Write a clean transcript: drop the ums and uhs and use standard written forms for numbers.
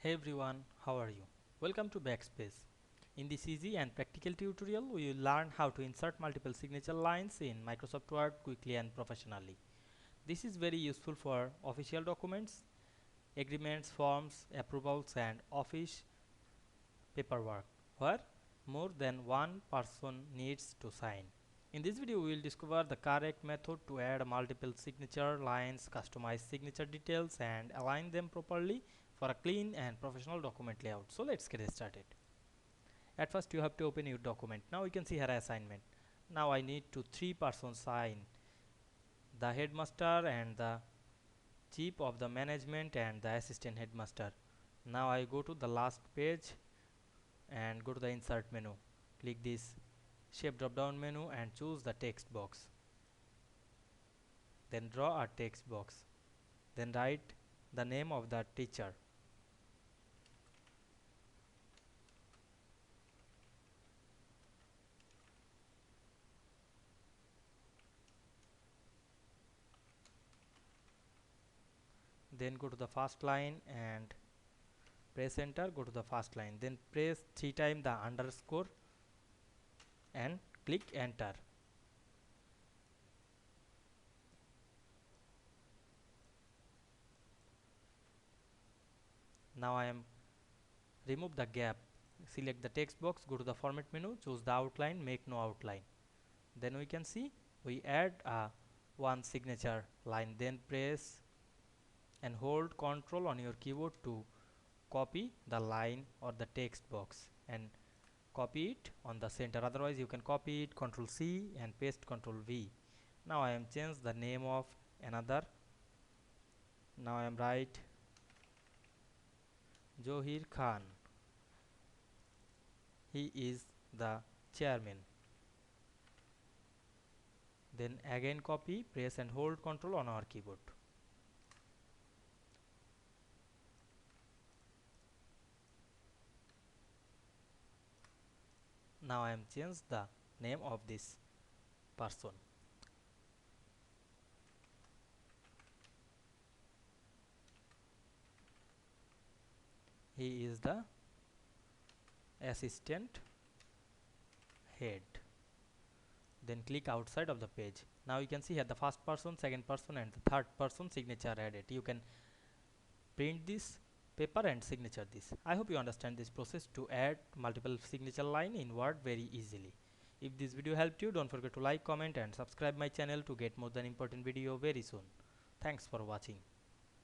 Hey everyone, how are you? Welcome to Backspace. In this easy and practical tutorial, we will learn how to insert multiple signature lines in Microsoft Word quickly and professionally. This is very useful for official documents, agreements, forms, approvals and office paperwork where more than one person needs to sign. In this video, we will discover the correct method to add multiple signature lines, customize signature details and align them properly for a clean and professional document layout. So let's get started. At first you have to open your document. Now you can see here assignment. Now I need to three persons sign: the headmaster and the chief of the management and the assistant headmaster. Now I go to the last page and go to the insert menu. Click this shape drop down menu and choose the text box. Then draw a text box. Then write the name of the teacher. Then go to the first line and press enter. Go to the first line, then press 3 times the underscore and click enter. Now I am remove the gap. Select the text box, go to the format menu, choose the outline, make no outline. Then we can see we add a one signature line. Then press and hold Ctrl on your keyboard to copy the line or the text box and copy it on the center. Otherwise you can copy it, Ctrl C and paste Ctrl V. Now I am change the name of another. Now I am write Johir Khan. He is the chairman. Then again copy, press and hold Ctrl on our keyboard. Now I am change the name of this person. He is the assistant head. Then click outside of the page. Now you can see here the first person, second person and the third person signature added. You can print this paper and signature this. I hope you understand this process to add multiple signature line in Word very easily. If this video helped you, don't forget to like, comment and subscribe my channel to get more than important video very soon. Thanks for watching.